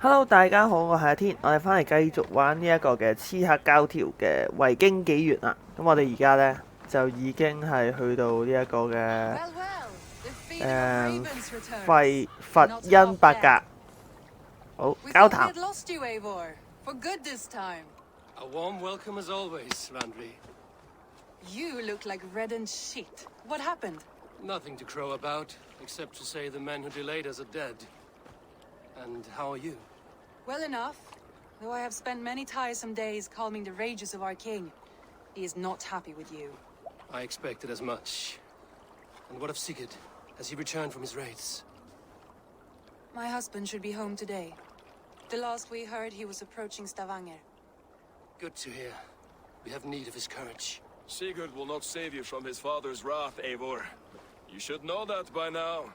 Hello， 大家好，我係阿天，我哋翻嚟繼續玩呢一個嘅刺客教條嘅維京紀元啦。咁我哋而家呢，就已經係去到呢一個嘅佛恩伯格。好，交談。A warm welcome as always, Landry. You look like reddened shit. What happened? Nothing to crow about, except to say the men who delayed us are dead. And how are you? Well enough. Though I have spent many tiresome days calming the rages of our king, he is not happy with you. I expected as much. And what of Sigurd? Has he returned from his raids? My husband should be home today. The last we heard, he was approaching Stavanger. Good to hear. We have need of his courage. Sigurd will not save you from his father's wrath, Eivor. You should know that by now.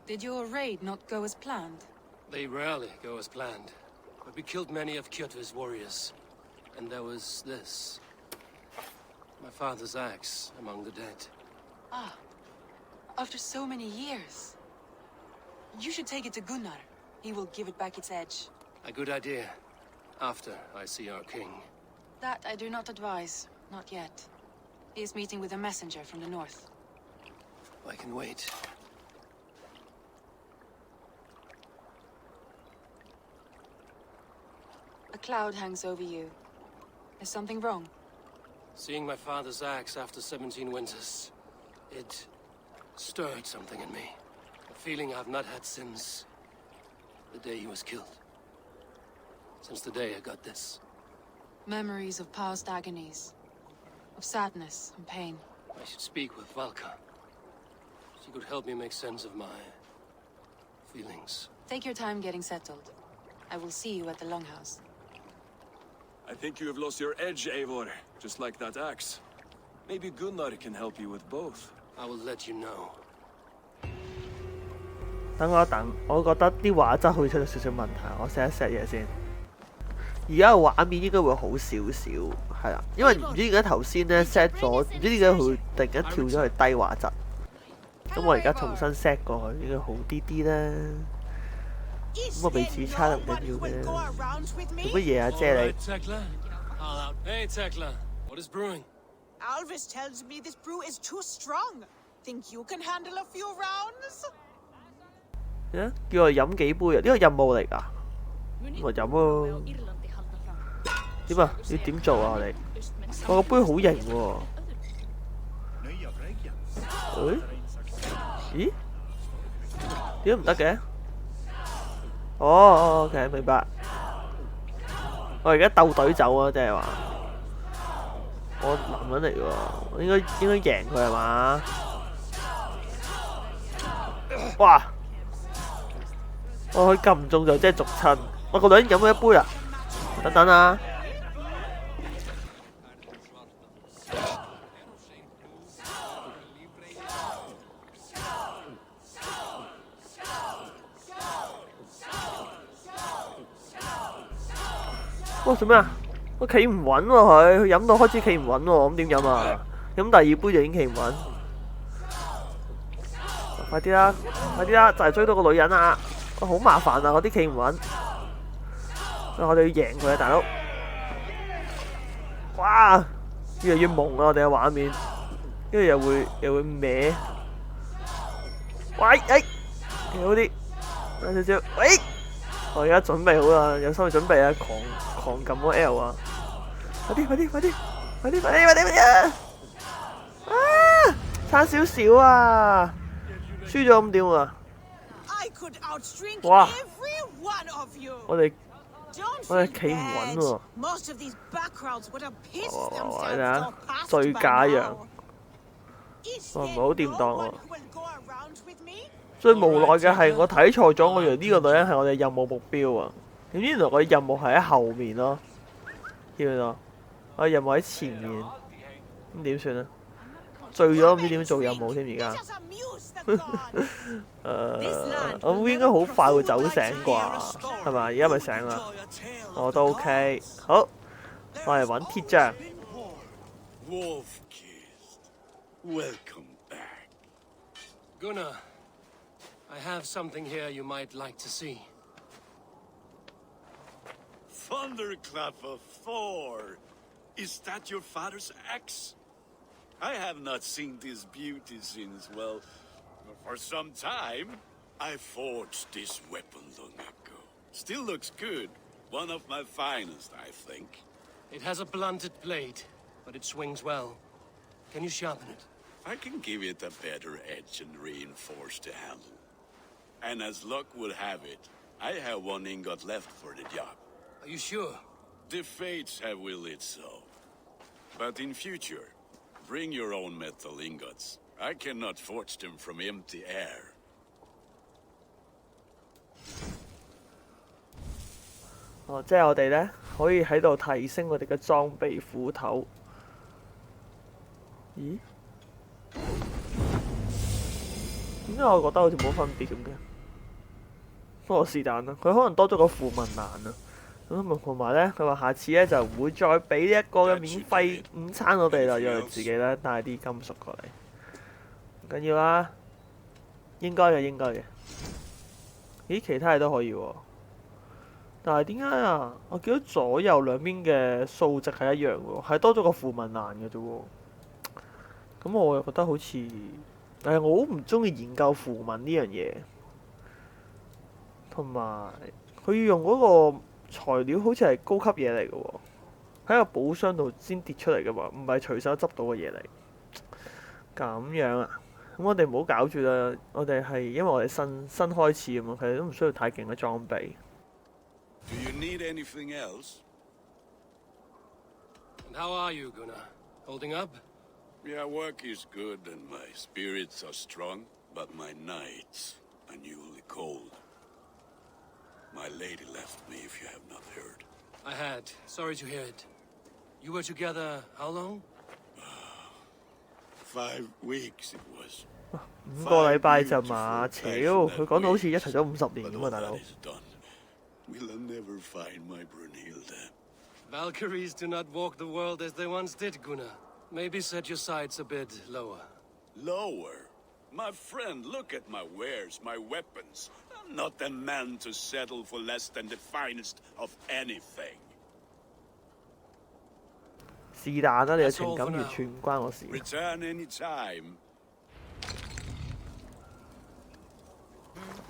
Did your raid not go as planned? They rarely go as planned. But we killed many of Kyoto's warriors. And there was this. My father's axe among the dead. Ah. After so many years. You should take it to Gunnar. He will give it back its edge. A good idea. After I see our king. That I do not advise. Not yet. He is meeting with a messenger from the north. I can wait. A cloud hangs over you. Is something wrong? Seeing my father's axe after 17 winters, it stirred something in me. A feeling I've not had since the day he was killed. Since the day I got this. Memories of past agonies. Of sadness and pain. I should speak with Valka. She could help me make sense of my feelings. Take your time getting settled. I will see you at the Longhouse. I think you have lost your edge, Eivor, just like that axe. Maybe Gunnar can help you with both. I will let you know. 等我一等，我覺得啲畫質好似出咗少少問題，我 set 一 set 嘢先。而家個畫面應該會好少少，係啦，因為唔知點解頭先咧 set 咗，唔知點解佢會突然間跳咗去低畫質。咁我而家重新 set 過去，應該好啲啲啦。咁我鼻子差得唔緊要嘅。做乜嘢啊，姐你 Hey, Tekla. What is brewing? Alvis tells me this brew is too strong. Think you can handle a few rounds? 叫我飲幾杯啊？呢個任務嚟㗎，我飲喎。點啊？要點做啊？我哋我個杯好型喎。咦？點解唔得嘅？哦 ，OK， 明白。我而家鬥隊走啊，即係話我男人嚟喎，我應該贏佢係嘛？哇！我佢撳唔中就真係逐親。我個女人飲咗一杯啊！等等啊！哇！做咩啊？我企唔穩喎佢飲到開始企唔穩喎，咁點飲啊？飲第二杯就已經企唔穩。快啲啦！快啲啦！就係追到個女人啊！好麻煩啊！嗰啲企唔穩。我哋要贏佢啊，大佬！哇！越嚟越朦啊！我哋嘅畫面，跟住又會歪。喂！好啲，有少少。喂！我而家準備好啦，有心理準備啊！狂撳嗰 L 啊！快啲啊！啊！差少少啊！輸咗咁點啊？哇！我哋企唔穩喎。哇！你睇下，最假樣。我唔係好掂當喎。最無奈嘅係我睇錯咗，我以為呢個女人係我哋任務目標啊！點知原來我嘅任務係喺後面咯，見唔見到？我嘅任務喺前面，咁點算啊？醉咗唔知點做任務添而家。我應該好快會走醒啩，係咪？而家咪醒啦，我都 OK。好，我嚟揾鐵匠。Gunnar, I have something here you might like to see. thunderclap of Thor! Is that your father's axe? I have not seen this beauty since, well, for some time. I forged this weapon long ago. Still looks good. One of my finest, I think. It has a blunted blade, but it swings well. Can you sharpen it? I can give it a better edge and reinforce the handle. And as luck would have it, I have one ingot left for the job. Are you sure? The fates have willed it so. But in future, bring your own metal ingots. I cannot forge them from empty air. 哦，即係我哋咧可以喺度提升我哋嘅裝備斧頭。咦？點解我覺得好似冇分別咁嘅？不過是但啦，佢可能多咗個符文欄啊。咁同埋咧，佢話下次咧就唔會再俾呢一個嘅免費午餐我哋啦，要自己咧帶啲金屬過嚟。唔緊要啦，應該嘅應該嘅。咦，其他嘢都可以喎。但係點解啊？我見到左右兩邊嘅數值係一樣喎，係多咗個符文欄嘅啫喎。咁我又覺得好似，我好唔中意研究符文呢樣嘢，同埋佢要用嗰個材料好似係高級嘢嚟嘅喎，喺個寶箱度先跌出嚟嘅嘛，唔係隨手執到嘅嘢嚟。咁樣啊？咁我哋唔好搞住啦，我哋係因為我哋新開始啊嘛，其實都唔需要太勁嘅裝備。Do you need anything else? And how are you, Gunnar? Holding up? Yeah, work is good and my spirits are strong, but my nights are newly cold. My lady left me, if you have not heard. I had. Sorry to hear it. You were together how long? 5 weeks it was. 5個禮拜咋嘛？超，佢講到好似一齊咗50年咁啊，大佬。Will I never find my Brunhilde? Valkyries do not walk the world as they once did, Gunnar. Maybe set your sights a bit lower. Lower? My friend, look at my wares, my weapons. I'm not a man to settle for less than the finest of anything. 是但啦，你嘅情感完全唔關我事。Return anytime.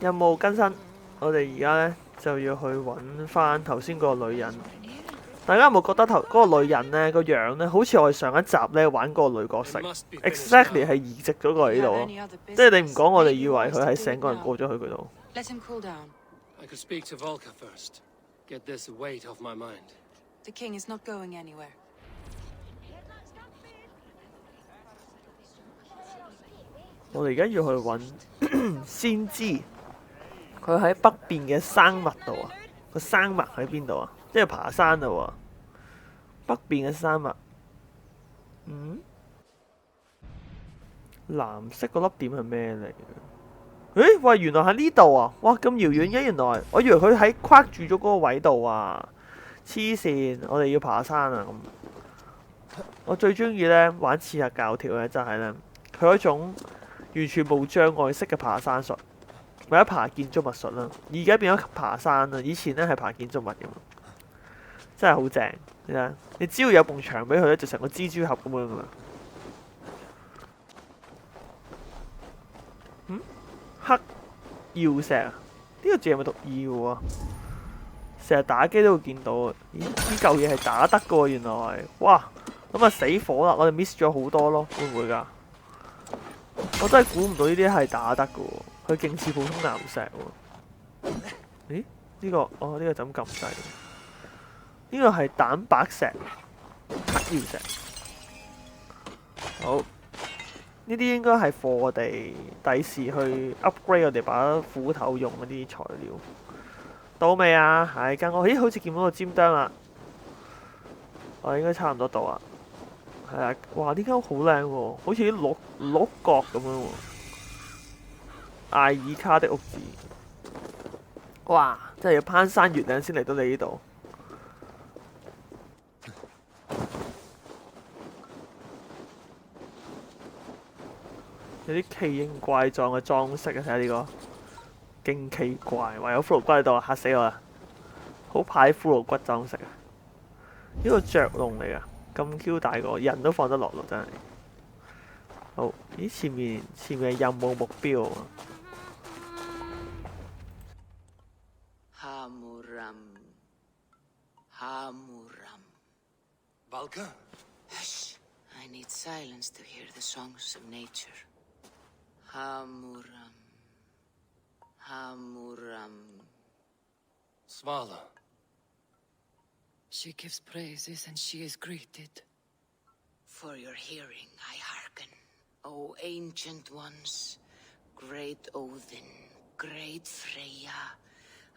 任務更新，我哋而家咧就要去揾翻頭先嗰個女人。大家有冇覺得嗰個女人咧個樣咧，好似我哋上一集咧玩嗰個女角色 ，exactly 係移植咗過嚟呢度咯。即係你唔講，我哋以為佢係成個人過咗去嗰度。Let him cool down. I could speak to Volker first. Get this weight off my mind. The king is not going anywhere. 我哋而家要去揾先知，佢喺北邊嘅山脈度啊！個山脈喺邊度啊？即係爬山啦喎！北邊嘅山脈，藍色嗰粒點係咩嚟嘅？誒，喂，原來喺呢度啊！哇，咁遙遠嘅，原來我以為佢喺框住咗嗰個位度啊！黐線，我哋要爬山啊！咁，我最中意咧玩刺客教條咧，就係咧佢嗰種完全冇障礙式嘅爬山術，或者爬建築物術啦。而家變咗爬山啦，以前咧係爬建築物嘅嘛，真係好正。你睇，你只要有埲牆俾佢咧，就成個蜘蛛俠咁樣噶啦。黑曜石啊？呢個字係咪讀耀啊？成日打機都會見到啊！咦，呢嚿嘢係打得嘅喎，原來。哇！咁啊死火啦！我哋 miss 咗好多咯，會唔會㗎？我真係估唔到呢啲係打得嘅喎，佢勁似普通岩石喎。咦？呢個呢個就咁撳掣。呢個係蛋白石、黑曜石。好，呢啲應該係貨我哋第時去 upgrade 我哋把斧頭用嗰啲材料。到未啊？係間屋，咦？好似見到個尖釘啦。我應該差唔多到啊。係啊！哇！呢間屋好靚喎，好似啲鹿角咁樣喎。艾爾卡的屋子。哇！真係要攀山越嶺先嚟到你呢度。有啲奇形怪狀嘅裝飾啊！睇下呢個勁奇怪，唯有骷髏骨喺度嚇死我啦！好派骷髏骨裝食啊！呢個雀龍嚟㗎，咁 Q 大個，人都放得落咯，真係。好，咦？前面係任務目標喎。Hamuram. Valka? Hush. I need silence to hear the songs of nature. Hamuram. Svala. She gives praises and she is greeted. For your hearing I hearken, O ancient ones, great Odin, great Freya.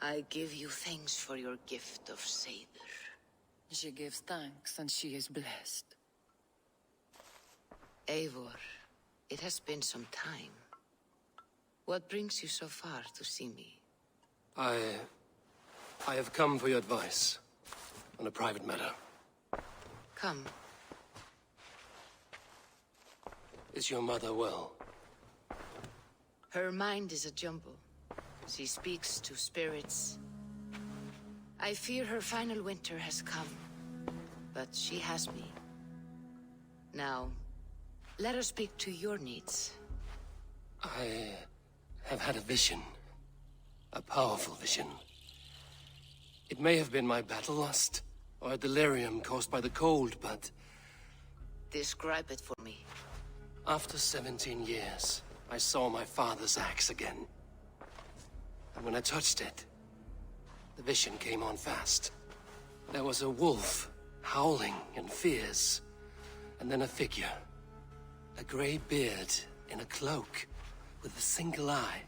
I give you thanks for your gift of Seder. She gives thanks and she is blessed. Eivor, it has been some time. What brings you so far to see me? I have come for your advice on a private matter. Come. Is your mother well? Her mind is a jumble. She speaks to spirits. I fear her final winter has come, but she has me. Now, let her speak to your needs. I have had a vision. A powerful vision. It may have been my battle lust, or a delirium caused by the cold, but... Describe it for me. After 17 years, I saw my father's axe again. And when I touched it, the vision came on fast. There was a wolf, howling and fierce, and then a figure. A grey beard in a cloak, with a single eye.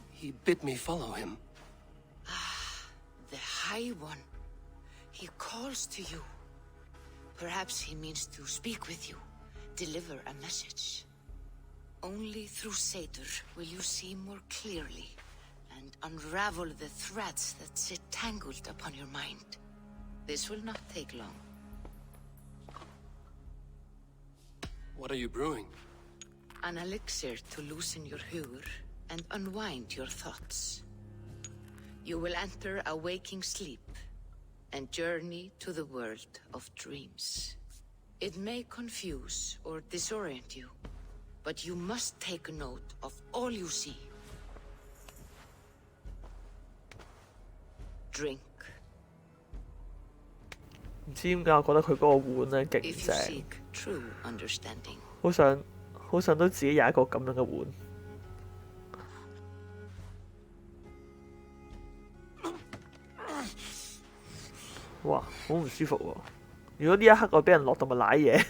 He bid me follow him. The High One. He calls to you. Perhaps he means to speak with you, deliver a message. Only through Seder will you see more clearly and unravel the threads that sit tangled upon your mind. This will not take long. What are you brewing? An elixir to loosen your huer and unwind your thoughts. You will enter a waking sleep and journey to the world of dreams. It may confuse or disorient you, but you must take note of all you see. Drink. 唔知點解我覺得佢嗰個碗咧勁 If you 正， seek true understanding. 好想都自己有一個咁樣嘅碗。哇，好唔舒服喎！如果呢一刻我俾人落到咪舐嘢。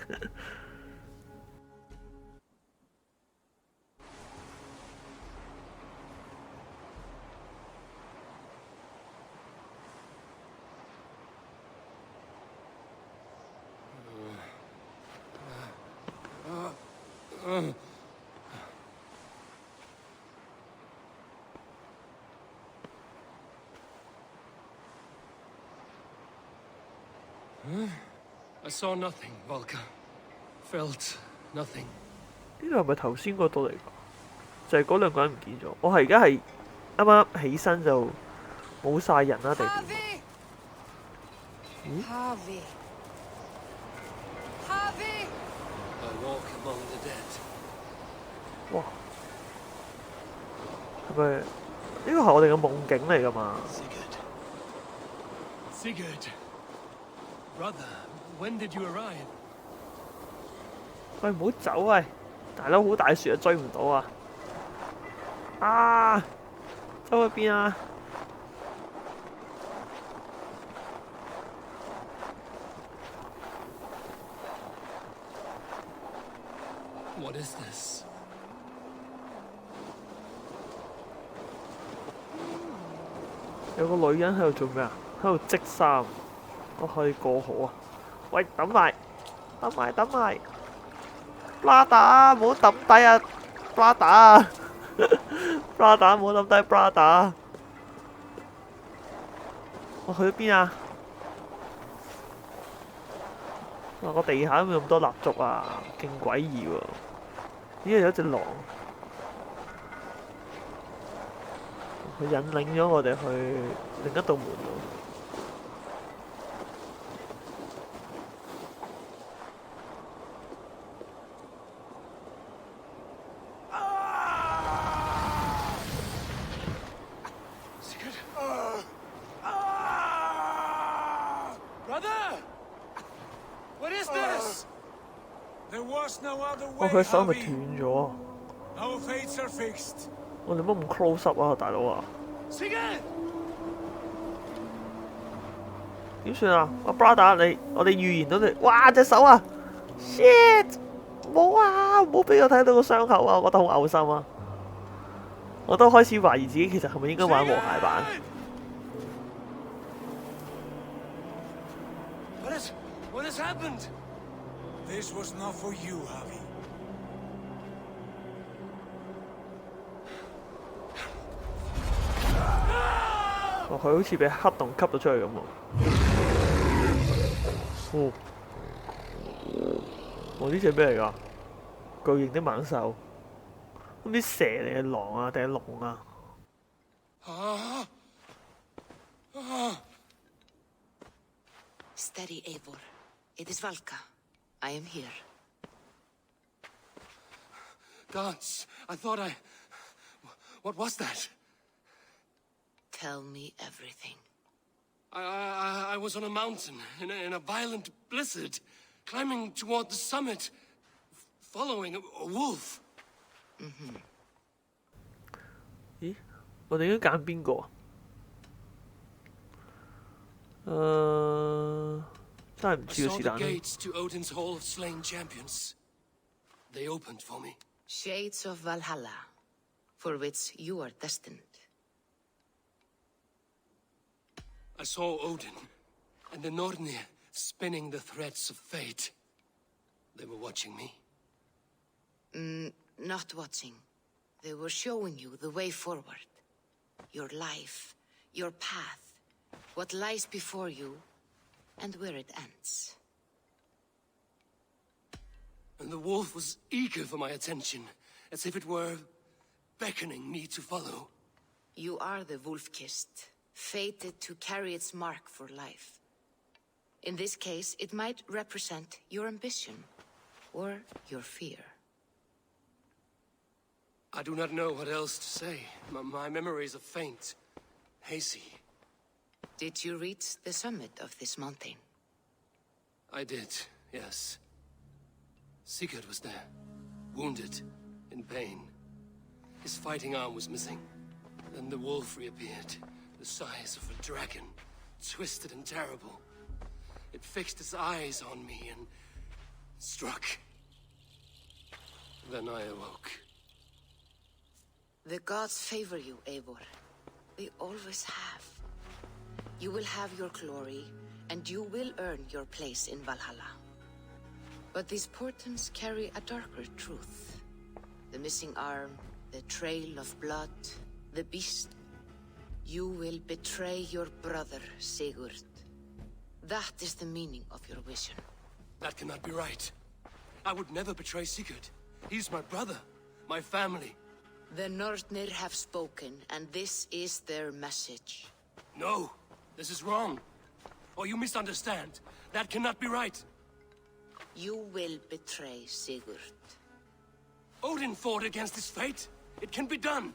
I saw nothing, Valka. Felt nothing. 呢度係咪頭先嗰度嚟㗎？就係嗰兩個人唔見咗。我係而家係啱啱起身就冇晒人啦，定點？ Harvey. Harvey. I walk among the dead. 哇！係咪呢個係我哋嘅夢境嚟㗎嘛？ Sigurd. Brother, when did you arrive? 喂，唔好走啊！大佬好大雪啊，追唔到啊！啊！走去邊啊？ What is this? 有個女人喺度做咩啊？喺度織衫。我可以過河啊！喂，抌埋，抌埋，抌埋！布拉達，唔好抌低啊！布拉達，布拉達，唔好抌低布拉達。我去咗邊啊？哇！個地下有咁多蠟燭啊，勁詭異喎！呢度有一隻狼，佢引領咗我哋去另一道門路。哦，佢手咪斷咗？ Our fates are fixed. 我哋乜咁 close up 啊，大佬啊？點算啊？阿 brother 我哋預言到你，哇隻手啊 ！shit！ 冇啊！唔好俾我睇到個傷口啊！我覺得好嘔心啊！我都開始懷疑自己其實係咪應該玩和諧版。What has happened? This was not for you, Javi. 哦，佢好似俾黑洞吸咗出去咁喎。哦，呢隻咩嚟㗎？巨型的猛獸，咁啲蛇定係狼啊，定係龍啊？ Steady, Eivor. It is Valka. I am here. Gods, I thought What was that? Tell me everything. I was on a mountain in a violent blizzard, climbing toward the summit, following a wolf. 咦？我哋應該揀邊個啊？真係唔知 I 個 saw 是 the 但啦。 gates to Odin's Hall of Slain Champions. They opened for me. Shades of Valhalla, for which you are destined. I saw Odin and the Nornir spinning the threads of fate. They were watching me. Not watching. They were showing you the way forward. Your life, your path, what lies before you, and where it ends. And the wolf was eager for my attention, as if it were beckoning me to follow. You are the wolf-kissed, fated to carry its mark for life. In this case, it might represent your ambition, or your fear. I do not know what else to say. My memories are faint, hazy. Did you reach the summit of this mountain? I did, yes. Sigurd was there, wounded, in pain. His fighting arm was missing. Then the wolf reappeared, the size of a dragon, twisted and terrible. It fixed its eyes on me and struck. Then I awoke. The gods favor you, Eivor. They always have. You will have your glory, and you will earn your place in Valhalla. But these portents carry a darker truth. The missing arm, the trail of blood, the beast. You will betray your brother, Sigurd. That is the meaning of your vision. That cannot be right. I would never betray Sigurd. He's my brother, my family. The Nornir have spoken, and this is their message. No, this is wrong. Or you misunderstand. That cannot be right. You will betray Sigurd. Odin fought against his fate. It can be done.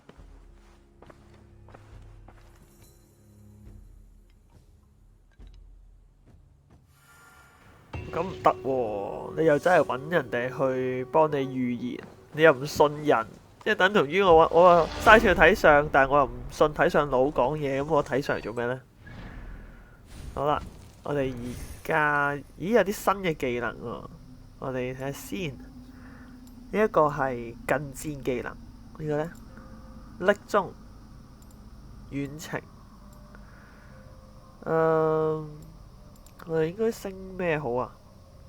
咁唔得喎！你又真係揾人哋去幫你預言，你又唔信人，即係等同於我嘥錢去睇相，但係我又唔信睇相佬講嘢，咁我睇上嚟做咩呢？好啦，我哋而家咦有啲新嘅技能喎，我哋睇下先。呢一個係近戰技能，呢個呢，匿蹤遠程。我哋應該升咩好啊？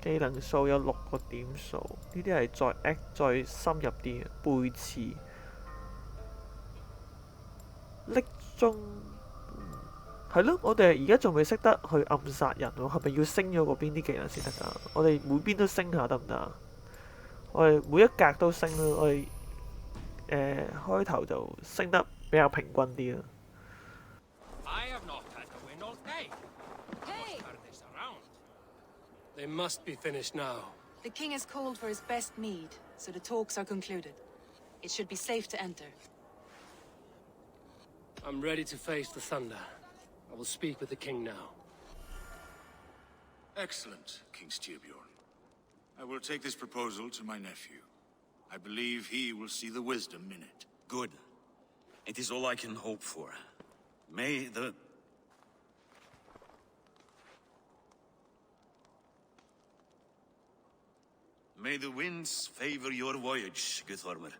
技能數有6個點數，呢啲係再深入啲嘅背刺、匿蹤，係咯。我哋而家仲未識得去暗殺人喎，係咪要升咗嗰邊啲技能先得㗎？我哋每邊都升下得唔得啊？我哋每一格都升啦，我哋開頭就升得比較平均啲啦。They must be finished now. The king has called for his best mead, so the talks are concluded. It should be safe to enter. I'm ready to face the thunder. I will speak with the king now. Excellent, King Styrbjorn. I will take this proposal to my nephew. I believe he will see the wisdom in it. Good. It is all I can hope for. May the winds favor your voyage, Guthormer.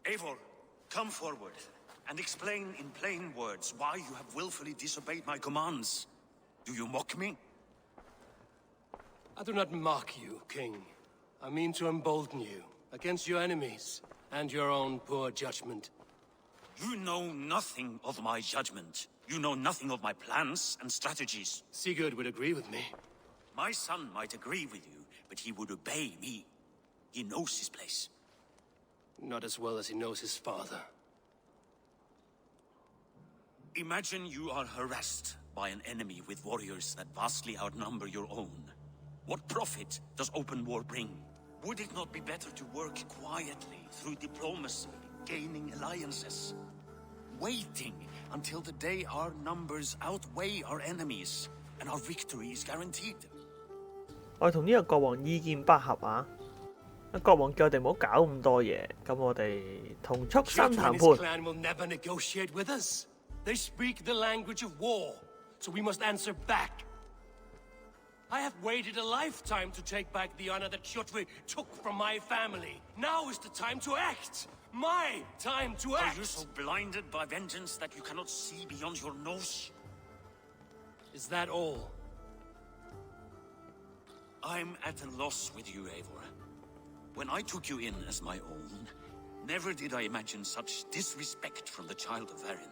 Eivor, come forward and explain in plain words why you have willfully disobeyed my commands. Do you mock me? I do not mock you, King. I mean to embolden you against your enemies and your own poor judgment. You know nothing of my judgment. You know nothing of my plans and strategies. Sigurd would agree with me. My son might agree with you, but he would obey me. He knows his place. Not as well as he knows his father. Imagine you are harassed by an enemy with warriors that vastly outnumber your own. What profit does open war bring? Would it not be better to work quietly through diplomacy, gaining alliances? Waiting until the day our numbers outweigh our enemies and our victory is guaranteed. 我同呢個國王意見不合啊！國王叫我哋唔好搞咁多嘢，咁我哋同畜生談判。 clan will never negotiate with us. They speak the language of war, so we must answer back. I have waited a lifetime to take back the honor that Kjotve took from my family. Now is the time to act. My time to act. Are you so blinded by vengeance that you cannot see beyond your nose? Is that all? I'm at a loss with you, Eivor. When I took you in as my own, never did I imagine such disrespect from the child of Varin.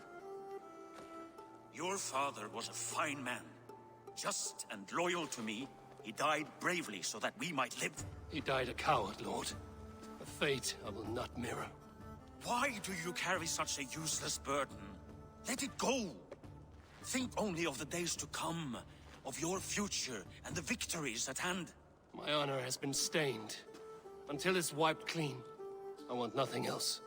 Your father was a fine man. Just and loyal to me, he died bravely so that we might live. He died a coward, Lord. A fate I will not mirror. Why do you carry such a useless burden? Let it go. Think only of the days to come, of your future and the victories at hand. My honor has been stained. Until it's wiped clean, I want nothing else.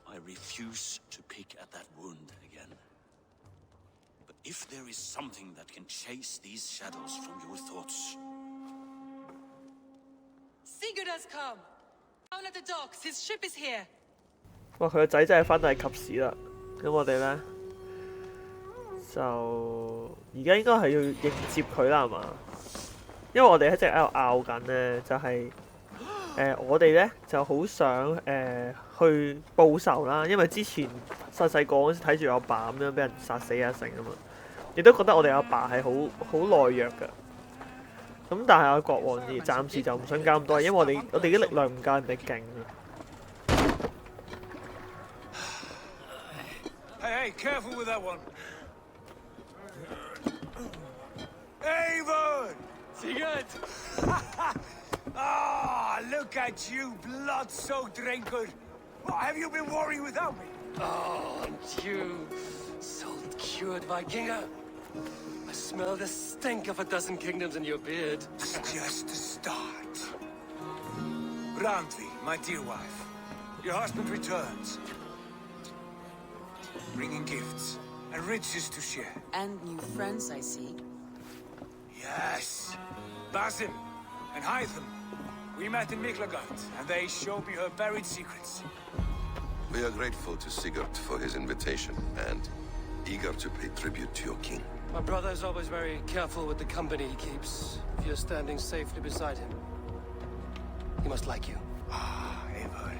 I refuse to pick at that wound again. But if there is something that can chase these shadows from your thoughts... Sigurd has come! Down at the docks, his ship is here! 哇！佢個仔真係翻到嚟及時啦。咁我哋咧就而家應該係要迎接佢啦，係嘛？因為我哋一直喺度拗緊咧，就係、我哋咧就好想去報仇啦，因為之前細細個嗰時睇住我爸咁樣俾人殺死啊成啊嘛，亦都覺得我哋阿爸係好懦弱㗎。咁但係阿國王暫時就唔想搞咁多嘢，因為我哋啲力量唔夠人哋勁啊。Hey, careful with that one. Eivor! Sigurd! Ah, look at you, blood-soaked drinker. What, have you been warring without me? Oh, and you, salt-cured Vikinger. I smell the stink of a dozen kingdoms in your beard. It's just the start. Randvi, my dear wife, your husband returns. Bringing gifts and riches to share. And new friends, I see. Yes. Basim and Hytham. We met in Miklagard, and they showed me her buried secrets. We are grateful to Sigurd for his invitation, and eager to pay tribute to your king. My brother is always very careful with the company he keeps. If you're standing safely beside him, he must like you. Ah, Eivor.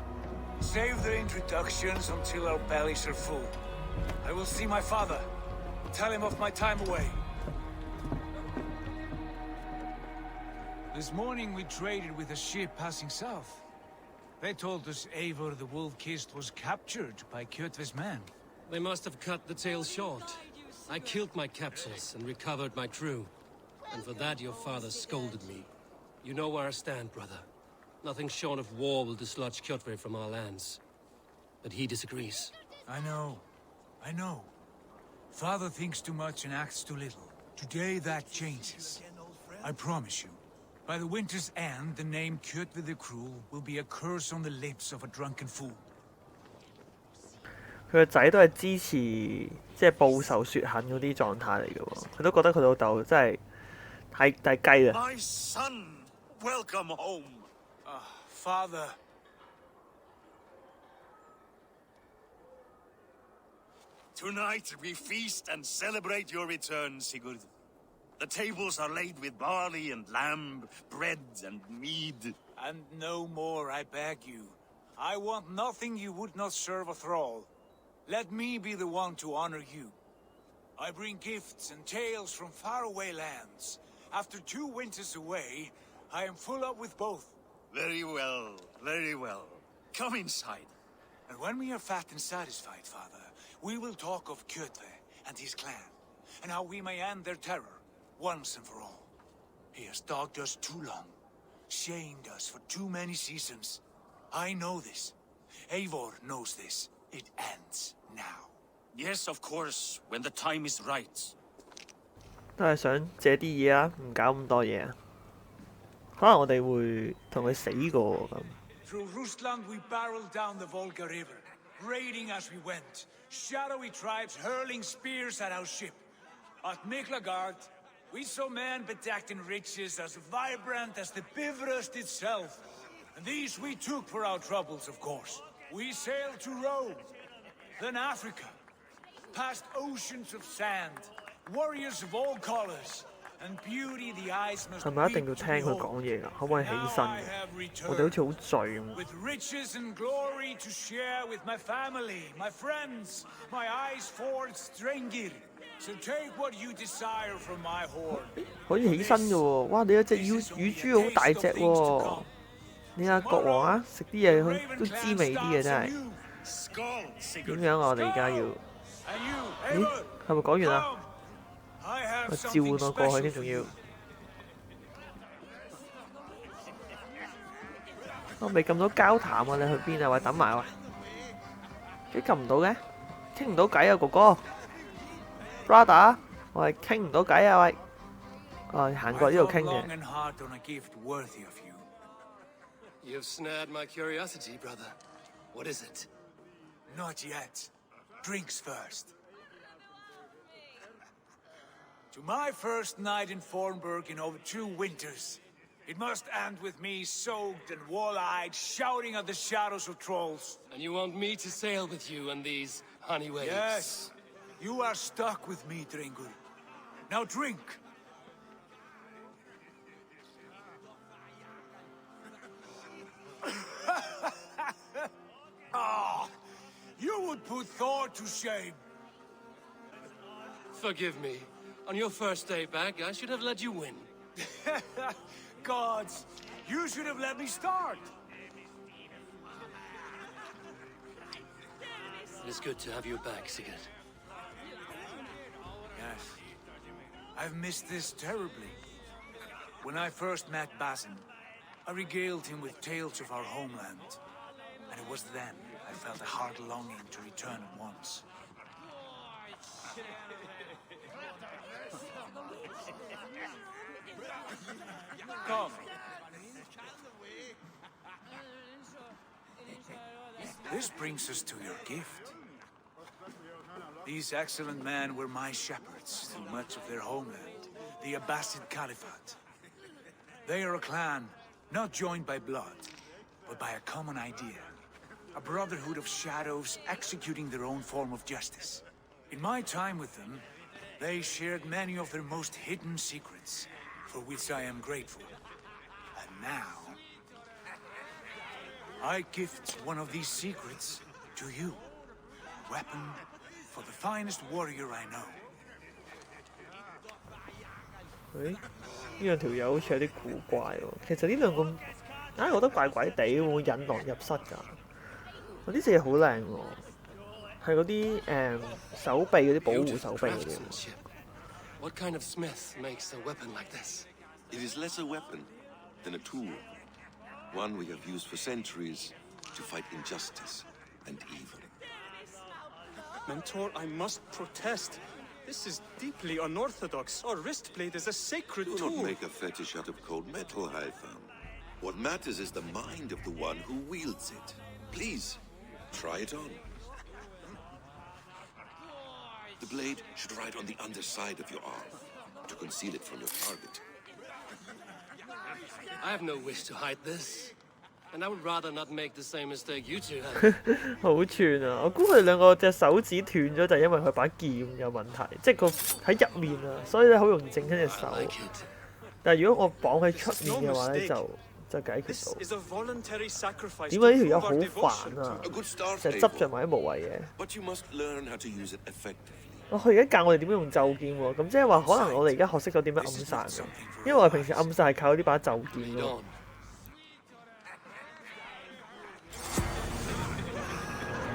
Save the introductions until our bellies are full. I will see my father. Tell him of my time away. This morning we traded with a ship passing south. They told us Eivor the Wolf-Kissed was captured by Kjotve's men. They must have cut the tale short. I killed my captors and recovered my crew. And for that your father scolded me. You know where I stand, brother. Nothing short of war will dislodge Kjotve from our lands. But he disagrees. I know. Father thinks too much and acts too little. Today that changes. I promise you. By the winter's end, the name Kjotve the Cruel will be a curse on the lips of a drunken fool. 佢個仔都係支持即係報仇雪恨嗰啲狀態嚟嘅喎，佢都覺得佢老豆真係太雞啦。My son, welcome home. Father. Tonight we feast and celebrate your return, Sigurd. The tables are laid with barley and lamb, bread and mead. And no more, I beg you. I want nothing you would not serve a thrall. Let me be the one to honor you. I bring gifts and tales from faraway lands. After 2 winters away, I am full up with both. Very well, very well. Come inside. And when we are fat and satisfied, Father, we will talk of Kjotve and his clan, and how we may end their terror, once and for all. He has dogged us too long, shamed us for too many seasons. I know this. Eivor knows this. It ends now. Yes, of course, when the time is right. 都係想借啲嘢啊，唔搞咁多嘢啊。可能我哋會同佢死過咁。Through Rusland we barreled down the Volga River, raiding as we went, shadowy tribes hurling spears at our ship. At Miklagard, we saw men bedecked in riches as vibrant as the Bifrost itself. And these we took for our troubles, of course. We sailed to Rome, then Africa, past oceans of sand, warriors of all colors, and beauty the eyes must 係咪一定要聽佢講嘢㗎？可唔可以起身㗎？我哋好似好醉咁。With riches and glory to share with my family, my friends, my eyes forged Strengir. So take what you desire from my horn. 可以起身㗎喎！哇，你有隻乳豬好大隻喎！你阿國王啊，食啲嘢佢都滋味啲嘅真係。點樣啊？我哋而家要？咦？係咪講完啦？我召喚我過去添，仲要。我未撳到交談啊！你去邊啊？喂，等埋喂。點撳唔到嘅？傾唔到偈啊，哥哥。Brother， 我係傾唔到偈啊，喂。哦，行過呢度傾嘅。You've snared my curiosity, brother. What is it? Not yet. Drinks first. To my first night in Fornburg in over 2 winters. It must end with me soaked and wall-eyed, shouting at the shadows of trolls. And you want me to sail with you on these honey waves? Yes. You are stuck with me, Dringur. Now drink. Ah, you would put Thor to shame. Forgive me. On your first day back, I should have let you win. Gods, you should have let me start. It is good to have you back, Sigurd. Yes. I've missed this terribly. When I first met Basin, I regaled him with tales of our homeland. And it was then I felt a heart longing to return at once. Come. This brings us to your gift. These excellent men were my shepherds through much of their homeland, the Abbasid Caliphate. They are a clan, not joined by blood, but by a common idea. A brotherhood of shadows executing their own form of justice. In my time with them, they shared many of their most hidden secrets, for which I am grateful. And now, I gift one of these secrets to you. Weapon for the finest warrior I know. 誒，呢兩條友好似有啲古怪喎。其實呢兩個，硬係覺得怪怪地，會唔會引狼入室㗎？我呢隻嘢好靚喎，係嗰啲手臂嗰啲保護手臂嗰啲。What kind of smith makes a weapon like this? It is less a weapon than a tool. One we have used for centuries to fight injustice and evil. Mentor, I must protest. This is deeply unorthodox. Our wrist blade is a sacred Do tool. not make a fetish out of cold metal, Hytham. What matters is the mind of the one who wields it. Please, try it on. The blade should ride on the underside of your arm to conceal it from your target. I have no wish to hide this. And I would rather not make the same mistake you two have. 好串啊！我估佢兩個隻手指斷咗，就係因為佢把劍有問題，即係佢喺入面啊，所以咧好容易整親隻手。但係如果我綁喺出面嘅話咧，就解決到。點解呢條友好煩啊？成日執着埋啲無謂嘢。佢而家教我哋點樣用咒劍喎，咁即係話可能我哋而家學識咗點樣暗殺嘅，因為我哋平時暗殺係靠呢把咒劍咯。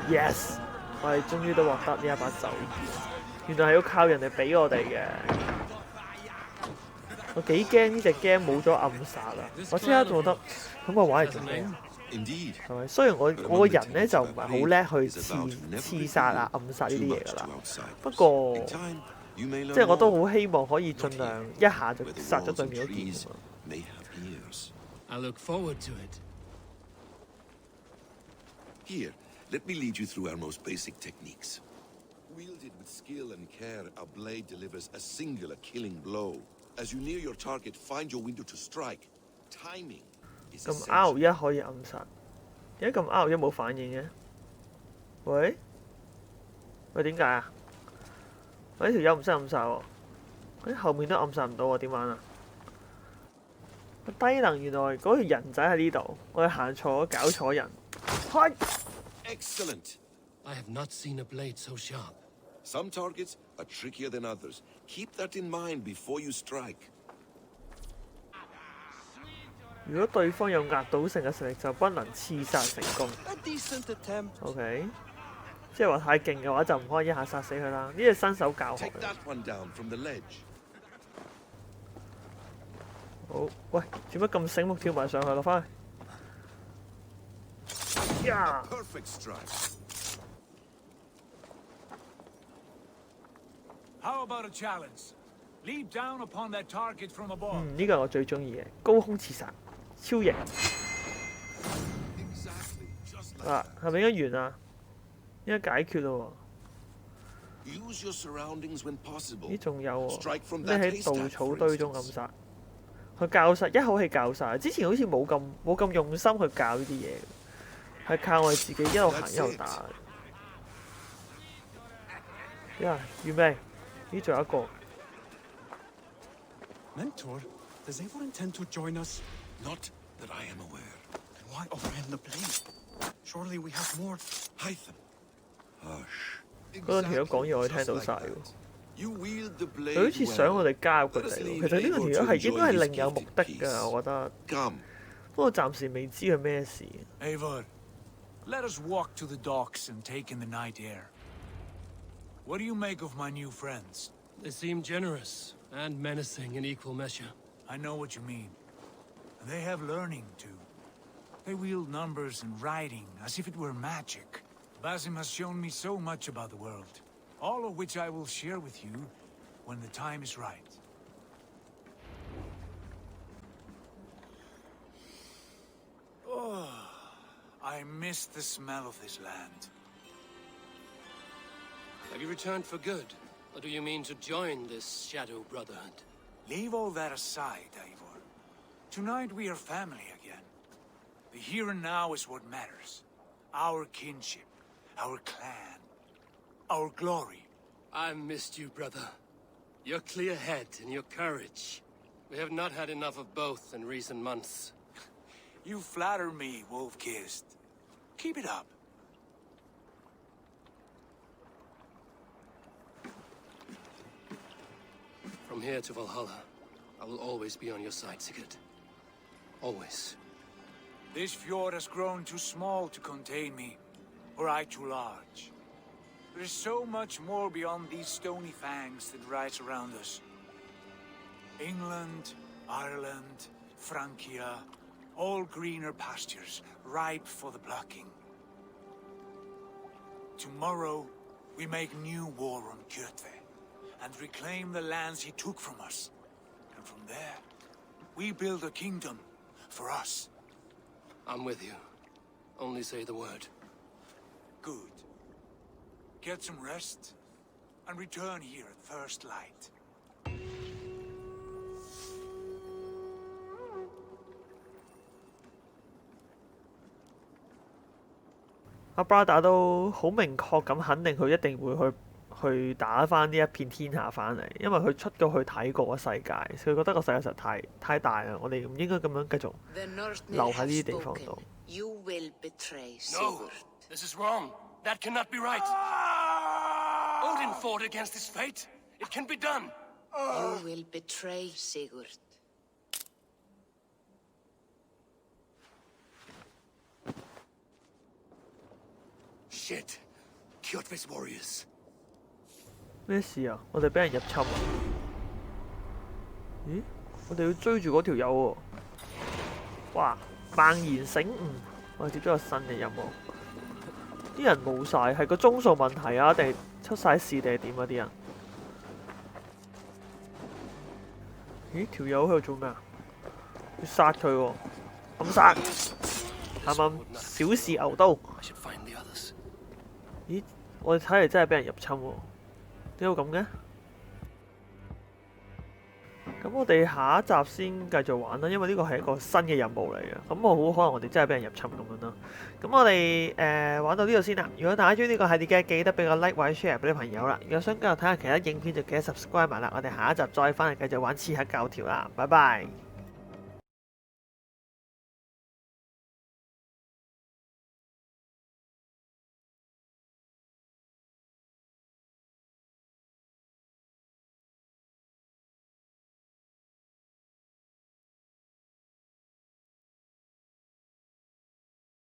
Yes， 我哋終於都獲得呢一把咒劍，原來係要靠人哋俾我哋嘅。我幾驚呢隻 game 冇咗暗殺啊！我即刻覺得咁我玩嚟做咩？係咪？雖然我個人咧就唔係好叻去刺殺啊、暗殺呢啲嘢㗎啦，不過即係我都好希望可以盡量一下就殺咗對面嗰件啊嘛。I look forward to it. Here, let me lead you through our most basic techniques. Wielded with skill and care, our blade delivers a singular killing blow. As you near your target, find your window to strike. Timing is essential. 咁 R1 可以暗殺，點解咁 R1 冇反應嘅？喂，點解啊？我呢條友唔識暗殺喎，喺後面都暗殺唔到喎，點玩啊？低能原來嗰條人仔喺呢度，我哋行錯搞錯人。Excellent. I have not seen a blade so sharp. Some targets are trickier than others. Keep that in mind before you strike. 如果對方有壓倒性嘅實力，就不能刺殺成功。OK， 即係話太勁嘅話，就唔可以一下殺死佢啦。呢係新手教學。好，喂，做乜咁醒目跳埋上去落翻去？呀！ How about a challenge? Leap down upon that target from above. 呢個係我最中意嘅高空刺殺，超型。啊，係咪應該完啊？應該解決咯喎。咦，仲有喎？咩喺稻草堆中暗殺？佢教晒，一口氣教晒。之前好似冇咁用心去教呢啲嘢，係靠我哋自己一路行一路打。呀，預備。咦，仲有一個。Mentor, does Eivor intend to join us? Not that I am aware. Then why offer him the blade? Surely we have more. Hytham. Hush. 嗰兩條友講嘢我哋聽到晒喎。佢好似想我哋加入佢哋喎。其實呢個條友係應該係另有目的㗎，我覺得。不過暫時未知佢咩事。Eivor, let us walk to the docks and take in the night air. What do you make of my new friends? They seem generous and menacing in equal measure. I know what you mean. They have learning, too. They wield numbers and writing as if it were magic. Basim has shown me so much about the world, all of which I will share with you when the time is right. Oh, I miss the smell of this land. Have you returned for good? Or do you mean to join this Shadow Brotherhood? Leave all that aside, Eivor. Tonight we are family again. The here and now is what matters. Our kinship, our clan, our glory. I've missed you, brother. Your clear head and your courage. We have not had enough of both in recent months. You flatter me, Wolf-Kissed. Keep it up. From here to Valhalla, I will always be on your side, Sigurd. Always. This fjord has grown too small to contain me, or I too large. There is so much more beyond these stony fangs that rise around us. England, Ireland, Francia, all greener pastures, ripe for the plucking. Tomorrow, we make new war on Kjotve. and reclaim the lands he took from us. And from there, we build a kingdom for us. I'm with you. Only say the word. Good. Get some rest, and return here at first light. 阿巴打都好明確咁肯定佢一定會去打翻呢一片天下翻嚟，因為佢出過去睇過個世界，佢覺得個世界實在太大啦，我哋唔應該咁樣繼續留喺呢啲地方度。No, this is wrong. That cannot be right. Odin fought against his fate. It can be done. You will betray Sigurd. Shit. Kjotve's warriors. 咩事啊？我哋俾人入侵啊！咦？我哋要追住嗰條友喎！哇！猛然醒悟，我哋接咗個新嘅任務。啲人冇晒，係個鐘數問題啊，定係出晒事定係點啊？啲人？咦？條友喺度做咩啊？要殺佢喎！暗殺！啱啱小試牛刀。咦？我哋睇嚟真係俾人入侵喎！點解會咁嘅？咁我哋下一集先繼續玩啦，因為呢個係一個新嘅任務嚟嘅。咁我好可能我哋真係俾人入侵咁樣啦。咁我哋玩到呢度先啦。如果大家中意呢個系列嘅，記得俾個 like 或者 share 俾啲朋友啦。如果想繼續睇下其他影片，就記得 subscribe 埋啦。我哋下一集再翻嚟繼續玩刺客教條啦。拜拜。